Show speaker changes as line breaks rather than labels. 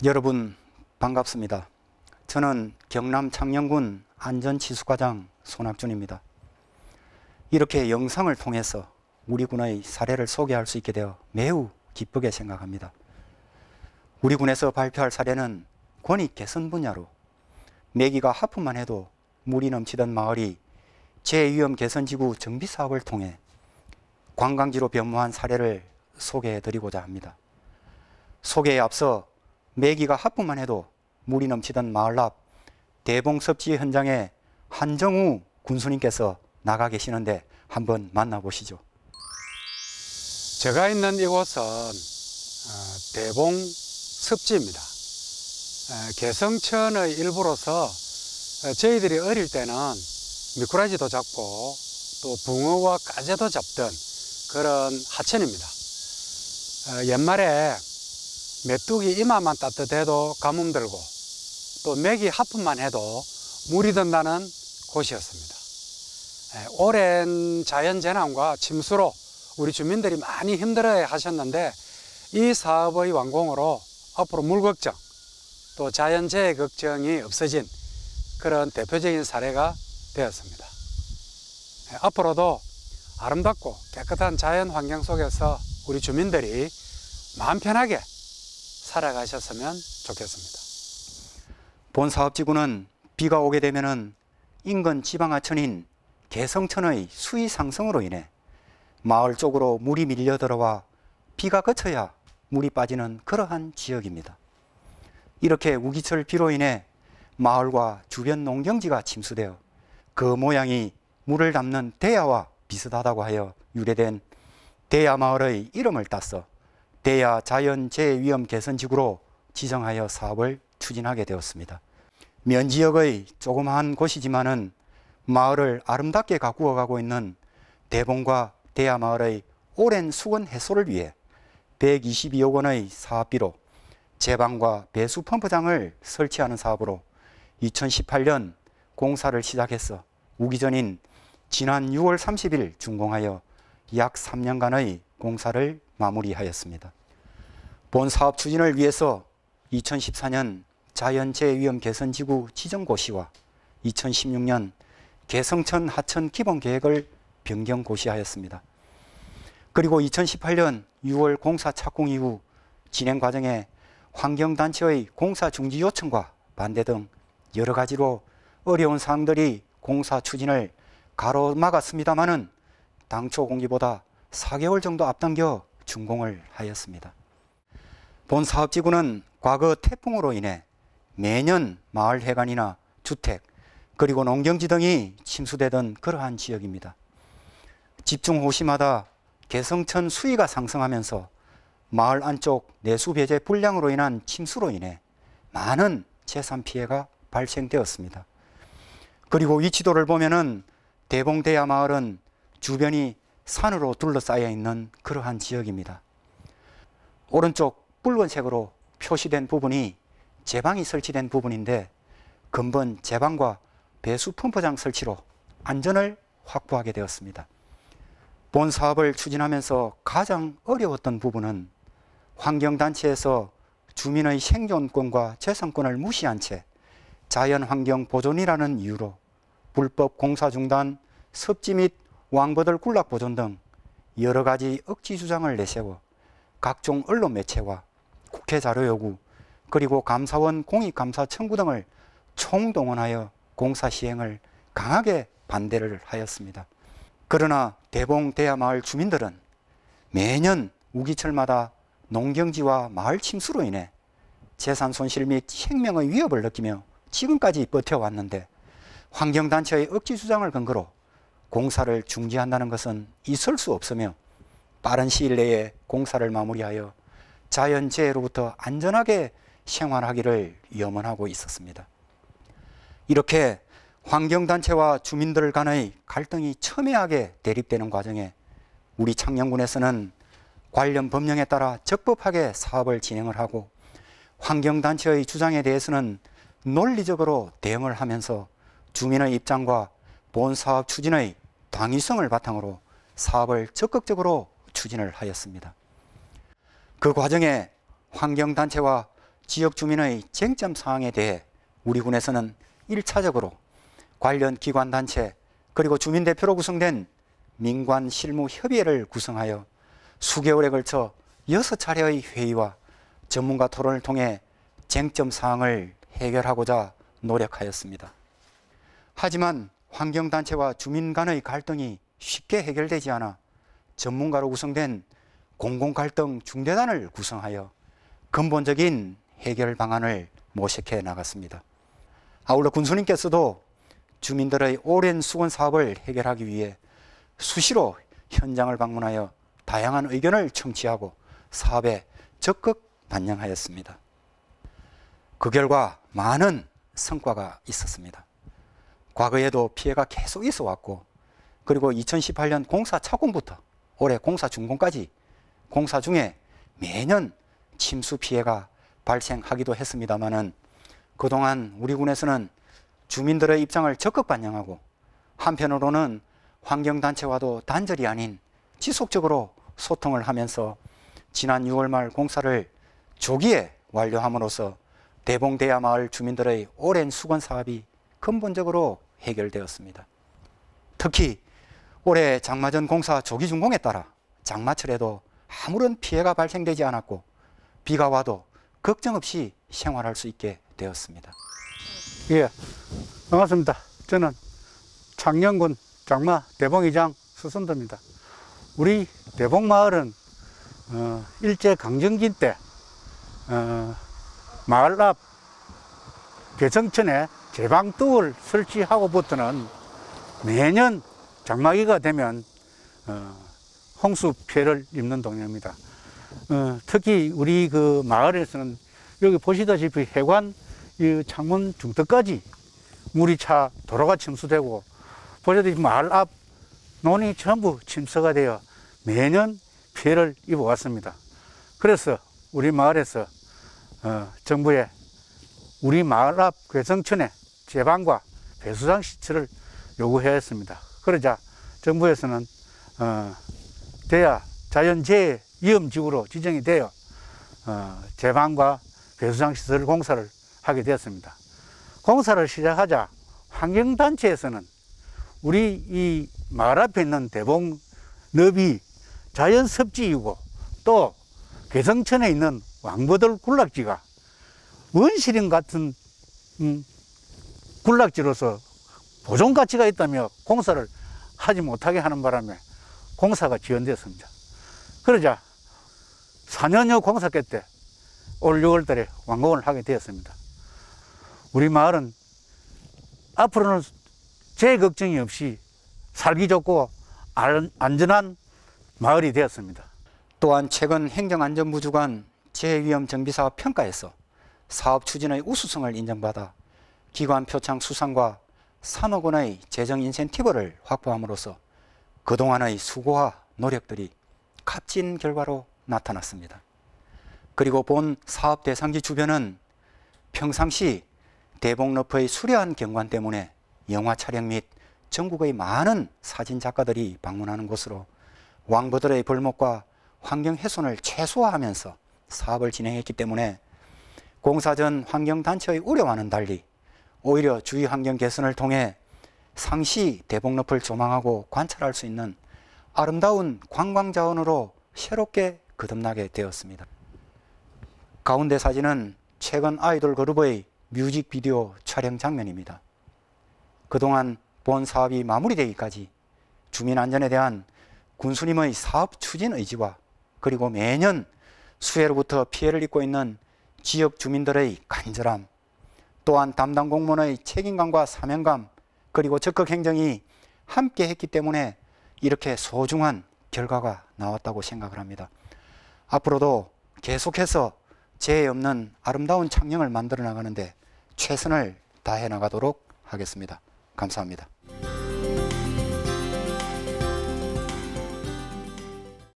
여러분 반갑습니다. 저는 경남 창녕군 안전치수과장 손학준입니다. 이렇게 영상을 통해서 우리 군의 사례를 소개할 수 있게 되어 매우 기쁘게 생각합니다. 우리 군에서 발표할 사례는 권익 개선 분야로 매기가 하품만 해도 물이 넘치던 마을이 재위험 개선지구 정비 사업을 통해 관광지로 변모한 사례를 소개해 드리고자 합니다. 소개에 앞서 매기가 하품만 해도 물이 넘치던 마을 앞 대봉섭지 현장에 한정우 군수님께서 나가 계시는데 한번 만나보시죠.
제가 있는 이곳은 대봉섭지입니다. 개성천의 일부로서 저희들이 어릴 때는 미꾸라지도 잡고 또 붕어와 까제도 잡던 그런 하천입니다. 옛말에 메뚜기 이마만 따뜻해도 가뭄 들고 또 메기 하품만 해도 물이 든다는 곳이었습니다. 오랜 자연재난과 침수로 우리 주민들이 많이 힘들어야 하셨는데 이 사업의 완공으로 앞으로 물 걱정 또 자연재해 걱정이 없어진 그런 대표적인 사례가 되었습니다. 앞으로도 아름답고 깨끗한 자연 환경 속에서 우리 주민들이 마음 편하게 살아가셨으면 좋겠습니다.
본 사업지구는 비가 오게 되면 인근 지방하천인 개성천의 수위 상승으로 인해 마을 쪽으로 물이 밀려 들어와 비가 그쳐야 물이 빠지는 그러한 지역입니다. 이렇게 우기철 비로 인해 마을과 주변 농경지가 침수되어 그 모양이 물을 담는 대야와 비슷하다고 하여 유래된 대야마을의 이름을 따서 대야 자연재해위험 개선지구로 지정하여 사업을 추진하게 되었습니다. 면지역의 조그마한 곳이지만은 마을을 아름답게 가꾸어 가고 있는 대봉과 대야마을의 오랜 수건 해소를 위해 122억 원의 사업비로 제방과 배수 펌프장을 설치하는 사업으로 2018년 공사를 시작해서 우기전인 지난 6월 30일 준공하여 약 3년간의 공사를 마무리하였습니다. 본 사업 추진을 위해서 2014년 자연재해위험 개선지구 지정고시와 2016년 개성천 하천 기본계획을 변경 고시하였습니다. 그리고 2018년 6월 공사 착공 이후 진행 과정에 환경단체의 공사 중지 요청과 반대 등 여러 가지로 어려운 사항들이 공사 추진을 가로막았습니다마는 당초 공기보다 4개월 정도 앞당겨 준공을 하였습니다. 본 사업지구는 과거 태풍으로 인해 매년 마을 해관이나 주택 그리고 농경지 등이 침수되던 그러한 지역입니다. 집중호시마다 개성천 수위가 상승하면서 마을 안쪽 내수 배제 불량으로 인한 침수로 인해 많은 재산 피해가 발생되었습니다. 그리고 위치도를 보면은 대봉대야 마을은 주변이 산으로 둘러싸여 있는 그러한 지역입니다. 오른쪽 붉은색으로 표시된 부분이 제방이 설치된 부분인데 근본 제방과 배수 펌프장 설치로 안전을 확보하게 되었습니다. 본 사업을 추진하면서 가장 어려웠던 부분은 환경단체에서 주민의 생존권과 재산권을 무시한 채 자연환경 보존이라는 이유로 불법 공사 중단, 섭지 및 왕버들 군락 보존 등 여러 가지 억지 주장을 내세워 각종 언론 매체와 국회 자료 요구 그리고 감사원 공익감사 청구 등을 총동원하여 공사 시행을 강하게 반대를 하였습니다. 그러나 대봉대야마을 주민들은 매년 우기철마다 농경지와 마을 침수로 인해 재산 손실 및 생명의 위협을 느끼며 지금까지 버텨왔는데 환경단체의 억지 주장을 근거로 공사를 중지한다는 것은 있을 수 없으며 빠른 시일 내에 공사를 마무리하여 자연재해로부터 안전하게 생활하기를 염원하고 있었습니다. 이렇게 환경단체와 주민들 간의 갈등이 첨예하게 대립되는 과정에 우리 창녕군에서는 관련 법령에 따라 적법하게 사업을 진행을 하고 환경단체의 주장에 대해서는 논리적으로 대응을 하면서 주민의 입장과 본 사업 추진의 당위성을 바탕으로 사업을 적극적으로 추진을 하였습니다. 그 과정에 환경단체와 지역 주민의 쟁점 사항에 대해 우리 군에서는 1차적으로 관련 기관 단체 그리고 주민 대표로 구성된 민관 실무 협의회를 구성하여 수개월에 걸쳐 6차례의 회의와 전문가 토론을 통해 쟁점 사항을 해결하고자 노력하였습니다. 하지만 환경단체와 주민 간의 갈등이 쉽게 해결되지 않아 전문가로 구성된 공공갈등 중재단을 구성하여 근본적인 해결 방안을 모색해 나갔습니다. 아울러 군수님께서도 주민들의 오랜 수건 사업을 해결하기 위해 수시로 현장을 방문하여 다양한 의견을 청취하고 사업에 적극 반영하였습니다. 그 결과 많은 성과가 있었습니다. 과거에도 피해가 계속 있어 왔고, 그리고 2018년 공사 착공부터 올해 공사 준공까지 공사 중에 매년 침수 피해가 발생하기도 했습니다마는 그동안 우리 군에서는 주민들의 입장을 적극 반영하고 한편으로는 환경단체와도 단절이 아닌 지속적으로 소통을 하면서 지난 6월 말 공사를 조기에 완료함으로써 대봉대야 마을 주민들의 오랜 수건 사업이 근본적으로 해결되었습니다. 특히 올해 장마전 공사 조기 준공에 따라 장마철에도 아무런 피해가 발생되지 않았고 비가 와도 걱정 없이 생활할 수 있게 되었습니다.
예, 반갑습니다. 저는 창녕군 장마 대봉이장 서선도입니다. 우리 대봉마을은 일제강점기 때 마을 앞 개성천에 제방뚝을 설치하고부터는 매년 장마기가 되면 홍수 피해를 입는 동네입니다. 특히 우리 그 마을에서는 여기 보시다시피 해관 이 창문 중턱까지 물이 차 도로가 침수되고, 보시다시피 마을 앞 논이 전부 침수가 되어 매년 피해를 입어왔습니다. 그래서 우리 마을에서 정부에 우리 마을 앞 괴성천에 제방과 배수장 시설을 요구하였습니다. 그러자 정부에서는 대야 자연재해 위험지구로 지정이 되어 제방과 배수장 시설 공사를 하게 되었습니다. 공사를 시작하자 환경단체에서는 우리 이 마을 앞에 있는 대봉읍이 자연섭지이고 또 괴성천에 있는 왕버들 군락지가 원시림 같은 군락지로서 보존가치가 있다며 공사를 하지 못하게 하는 바람에 공사가 지연되었습니다. 그러자 4년여 공사 끝에 올 6월 달에 완공을 하게 되었습니다. 우리 마을은 앞으로는 재해 걱정이 없이 살기 좋고 안전한 마을이 되었습니다.
또한 최근 행정안전부 주관 재해위험 정비사업 평가에서 사업 추진의 우수성을 인정받아 기관 표창 수상과 3억 원의 재정 인센티브를 확보함으로써 그동안의 수고와 노력들이 값진 결과로 나타났습니다. 그리고 본 사업 대상지 주변은 평상시 대봉너프의 수려한 경관 때문에 영화 촬영 및 전국의 많은 사진 작가들이 방문하는 곳으로 왕버들의 벌목과 환경 훼손을 최소화하면서 사업을 진행했기 때문에 공사 전 환경단체의 우려와는 달리 오히려 주위 환경 개선을 통해 상시 대봉너프를 조망하고 관찰할 수 있는 아름다운 관광자원으로 새롭게 거듭나게 되었습니다. 가운데 사진은 최근 아이돌 그룹의 뮤직비디오 촬영 장면입니다. 그동안 본 사업이 마무리되기까지 주민 안전에 대한 군수님의 사업 추진 의지와 그리고 매년 수해로부터 피해를 입고 있는 지역 주민들의 간절함, 또한 담당 공무원의 책임감과 사명감, 그리고 적극 행정이 함께 했기 때문에 이렇게 소중한 결과가 나왔다고 생각을 합니다. 앞으로도 계속해서 재해 없는 아름다운 창녕을 만들어 나가는데 최선을 다해 나가도록 하겠습니다. 감사합니다.